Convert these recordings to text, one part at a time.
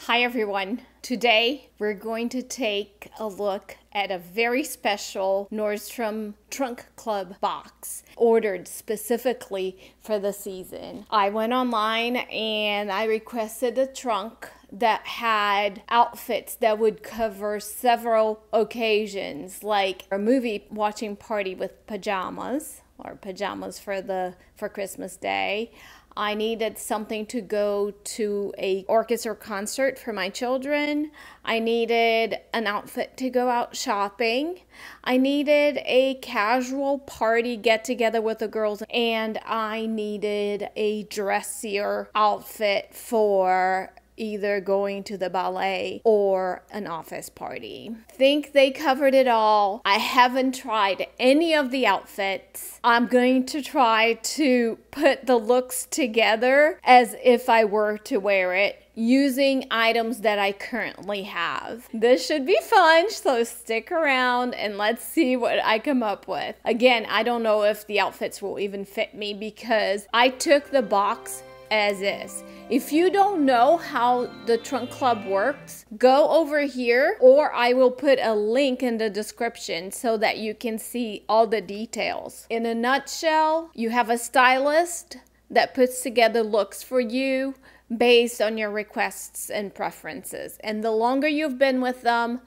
Hi everyone. Today we're going to take a look at a very special Nordstrom Trunk Club box ordered specifically for the season. I went online and I requested a trunk that had outfits that would cover several occasions, like a movie watching party with pajamas or pajamas for Christmas Day. I needed something to go to a orchestra concert for my children. I needed an outfit to go out shopping. I needed a casual party get together with the girls, and I needed a dressier outfit for either going to the ballet or an office party. Think they covered it all. I haven't tried any of the outfits. I'm going to try to put the looks together as if I were to wear it using items that I currently have. This should be fun, so stick around and let's see what I come up with. Again, I don't know if the outfits will even fit me because I took the box as is. If you don't know how the Trunk Club works, go over here, or I will put a link in the description so that you can see all the details. In a nutshell, you have a stylist that puts together looks for you based on your requests and preferences. And the longer you've been with them,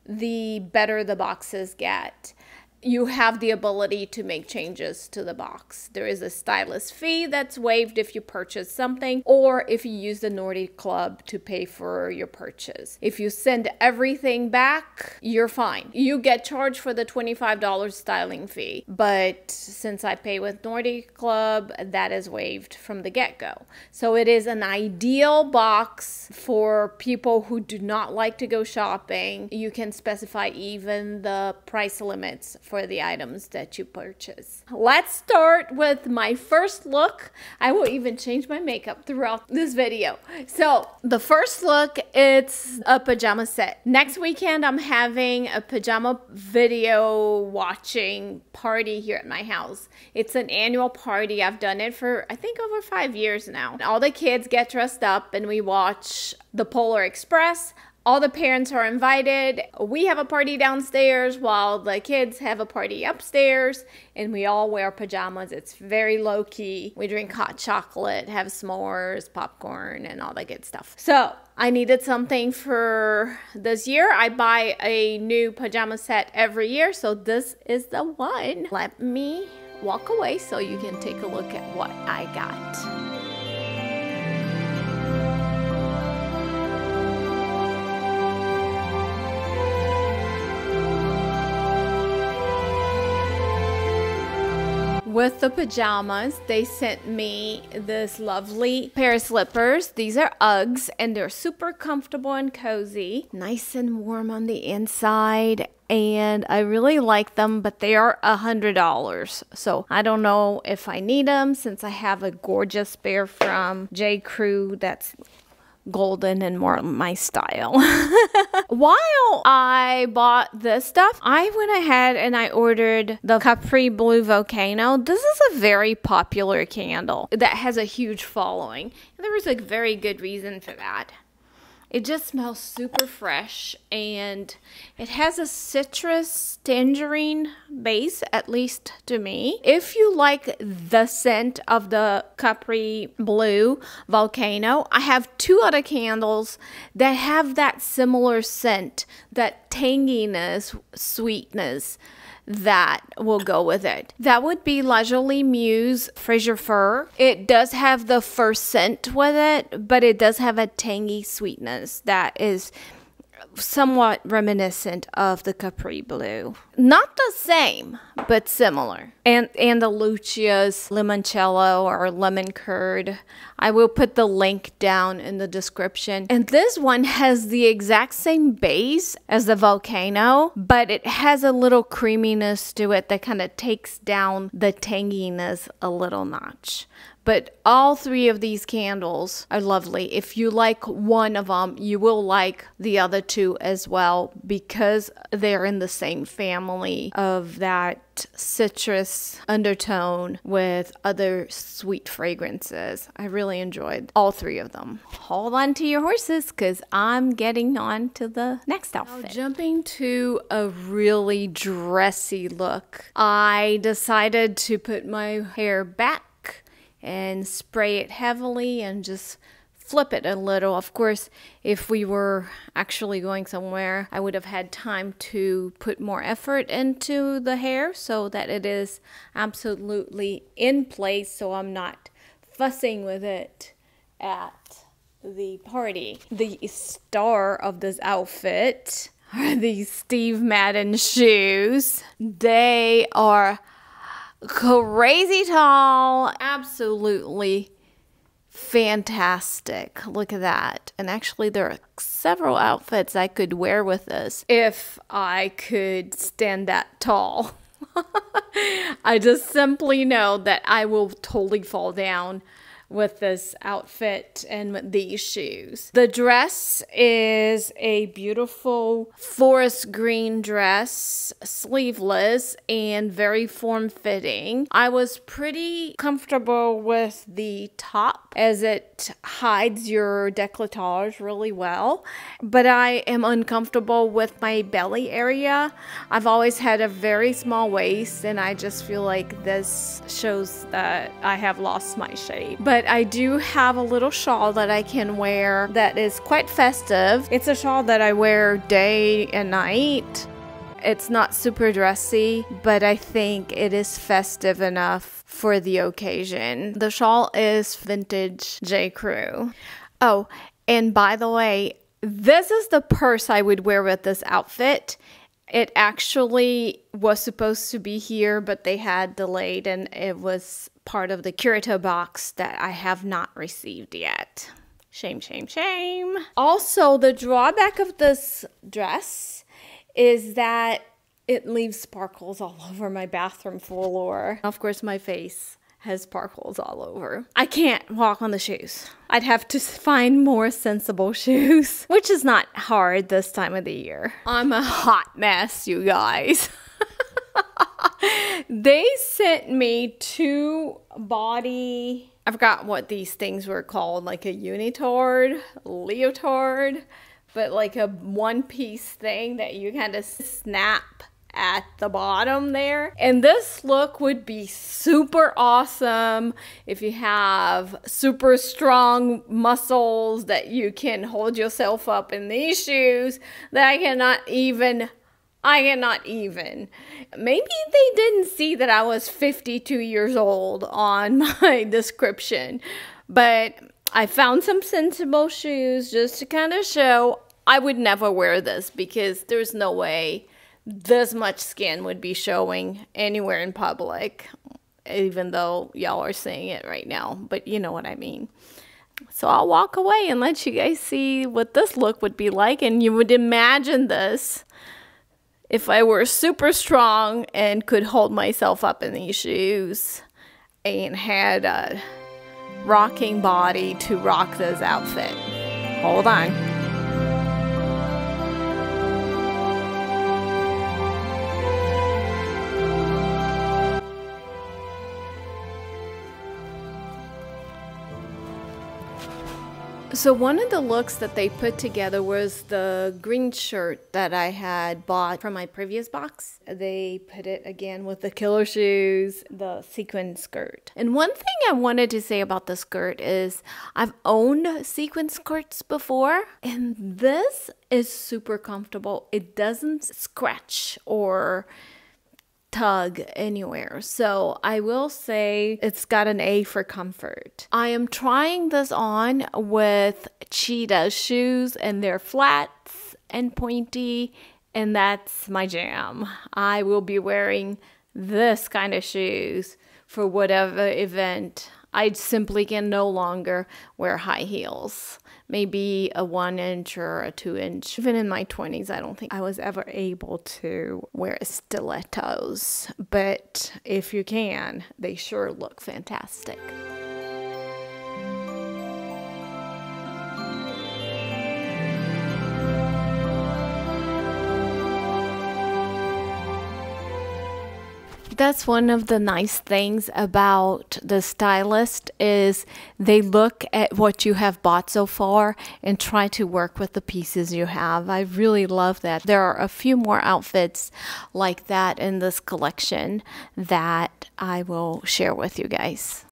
the better the boxes get. You have the ability to make changes to the box. There is a stylist fee that's waived if you purchase something or if you use the Nordstrom Club to pay for your purchase. If you send everything back, you're fine. You get charged for the $25 styling fee, but since I pay with Nordstrom Club, that is waived from the get-go. So it is an ideal box for people who do not like to go shopping. You can specify even the price limits for the items that you purchase. Let's start with my first look. I will even change my makeup throughout this video. So the first look, it's a pajama set. Next weekend, I'm having a pajama video watching party here at my house. It's an annual party. I've done it for, I think, over 5 years now. All the kids get dressed up and we watch the Polar Express. All the parents are invited. We have a party downstairs while the kids have a party upstairs, and we all wear pajamas. It's very low-key. We drink hot chocolate, have s'mores, popcorn, and all that good stuff. So I needed something for this year. I buy a new pajama set every year, so this is the one. Let me walk away so you can take a look at what I got. With the pajamas, they sent me this lovely pair of slippers. These are Uggs, and they're super comfortable and cozy. Nice and warm on the inside, and I really like them, but they are $100. So I don't know if I need them since I have a gorgeous pair from J. Crew that's golden and more my style. While I bought this stuff, I went ahead and I ordered the Capri Blue Volcano. This is a very popular candle that has a huge following. And there was a very good reason for that. It just smells super fresh, and it has a citrus tangerine base, at least to me. If you like the scent of the Capri Blue Volcano, I have 2 other candles that have that similar scent, that tanginess, sweetness that will go with it. That would be Lazuli Muse Fraser Fir. It does have the first scent with it, but it does have a tangy sweetness that is somewhat reminiscent of the Capri Blue. Not the same, but similar. And the Lucia's limoncello or lemon curd. I will put the link down in the description. And this one has the exact same base as the Volcano, but it has a little creaminess to it that kind of takes down the tanginess a little notch. But all three of these candles are lovely. If you like one of them, you will like the other two as well because they're in the same family of that citrus undertone with other sweet fragrances. I really enjoyed all three of them. Hold on to your horses because I'm getting on to the next outfit. Now, jumping to a really dressy look, I decided to put my hair back and spray it heavily and just flip it a little. Of course, if we were actually going somewhere, I would have had time to put more effort into the hair so that it is absolutely in place, so I'm not fussing with it at the party. The star of this outfit are these Steve Madden shoes. They are crazy tall, absolutely fantastic. Look at that. And actually there are several outfits I could wear with this if I could stand that tall. I just simply know that I will totally fall down with this outfit and with these shoes. The dress is a beautiful forest green dress, sleeveless and very form-fitting. I was pretty comfortable with the top as it hides your décolletage really well, but I am uncomfortable with my belly area. I've always had a very small waist and I just feel like this shows that I have lost my shape. But I do have a little shawl that I can wear that is quite festive. It's a shawl that I wear day and night. It's not super dressy, but I think it is festive enough for the occasion. The shawl is vintage J. Crew. Oh, and by the way, this is the purse I would wear with this outfit. It actually was supposed to be here, but they had delayed and it was part of the curator box that I have not received yet. Shame, shame, shame. Also, the drawback of this dress is that it leaves sparkles all over my bathroom floor. Of course, my face has sparkles all over. I can't walk on the shoes. I'd have to find more sensible shoes, which is not hard this time of the year. I'm a hot mess, you guys. They sent me two body, I forgot what these things were called, like a unitard, leotard, but like a one-piece thing that you kind of snap at the bottom there. And this look would be super awesome if you have super strong muscles that you can hold yourself up in these shoes that I cannot even. Maybe they didn't see that I was 52 years old on my description, but I found some sensible shoes just to kind of show. I would never wear this because there's no way this much skin would be showing anywhere in public, even though y'all are seeing it right now, but you know what I mean. So I'll walk away and let you guys see what this look would be like, and you would imagine this if I were super strong and could hold myself up in these shoes and had a rocking body to rock this outfit. Hold on. So one of the looks that they put together was the green shirt that I had bought from my previous box. They put it again with the killer shoes, the sequin skirt. And one thing I wanted to say about the skirt is I've owned sequin skirts before, and this is super comfortable. It doesn't scratch or tug anywhere. So I will say it's got an A for comfort. I am trying this on with cheetah shoes, and they're flats and pointy, and that's my jam. I will be wearing this kind of shoes for whatever event. I simply can no longer wear high heels. Maybe a 1-inch or a 2-inch. Even in my 20s, I don't think I was ever able to wear stilettos. But if you can, they sure look fantastic. That's one of the nice things about the stylist is they look at what you have bought so far and try to work with the pieces you have. I really love that. There are a few more outfits like that in this collection that I will share with you guys.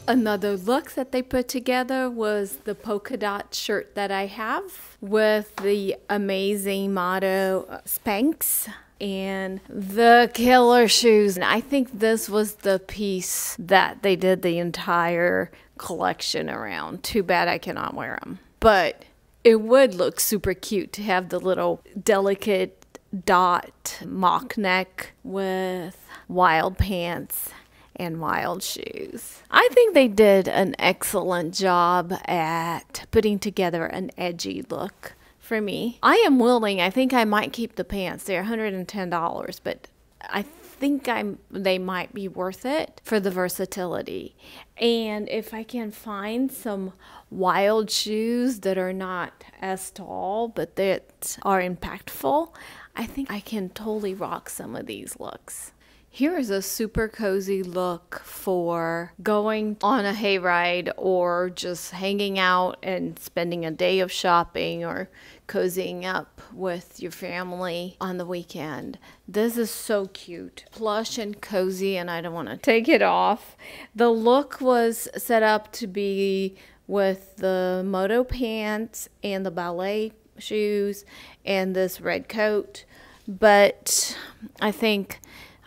Another look that they put together was the polka dot shirt that I have with the amazing motto Spanx and the killer shoes. And I think this was the piece that they did the entire collection around. Too bad I cannot wear them. But it would look super cute to have the little delicate dot mock neck with wild pants and wild shoes. I think they did an excellent job at putting together an edgy look for me. I am willing. I think I might keep the pants. They're $110, but I think they might be worth it for the versatility. And if I can find some wild shoes that are not as tall but that are impactful, I think I can totally rock some of these looks. Here is a super cozy look for going on a hayride or just hanging out and spending a day of shopping or cozying up with your family on the weekend. This is so cute. Plush and cozy, and I don't want to take it off. The look was set up to be with the moto pants and the ballet shoes and this red coat, but I think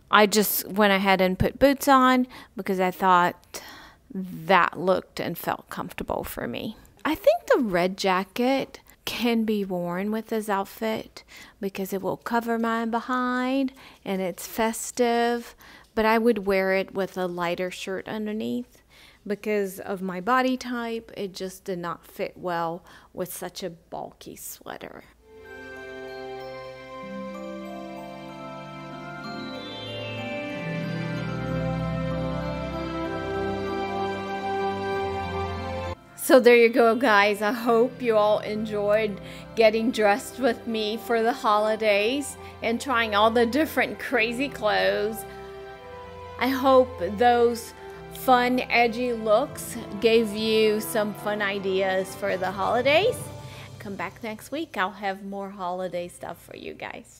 I just went ahead and put boots on because I thought that looked and felt comfortable for me. I think the red jacket can be worn with this outfit because it will cover my behind and it's festive, but I would wear it with a lighter shirt underneath because of my body type. It just did not fit well with such a bulky sweater. So there you go, guys. I hope you all enjoyed getting dressed with me for the holidays and trying all the different crazy clothes. I hope those fun, edgy looks gave you some fun ideas for the holidays. Come back next week. I'll have more holiday stuff for you guys.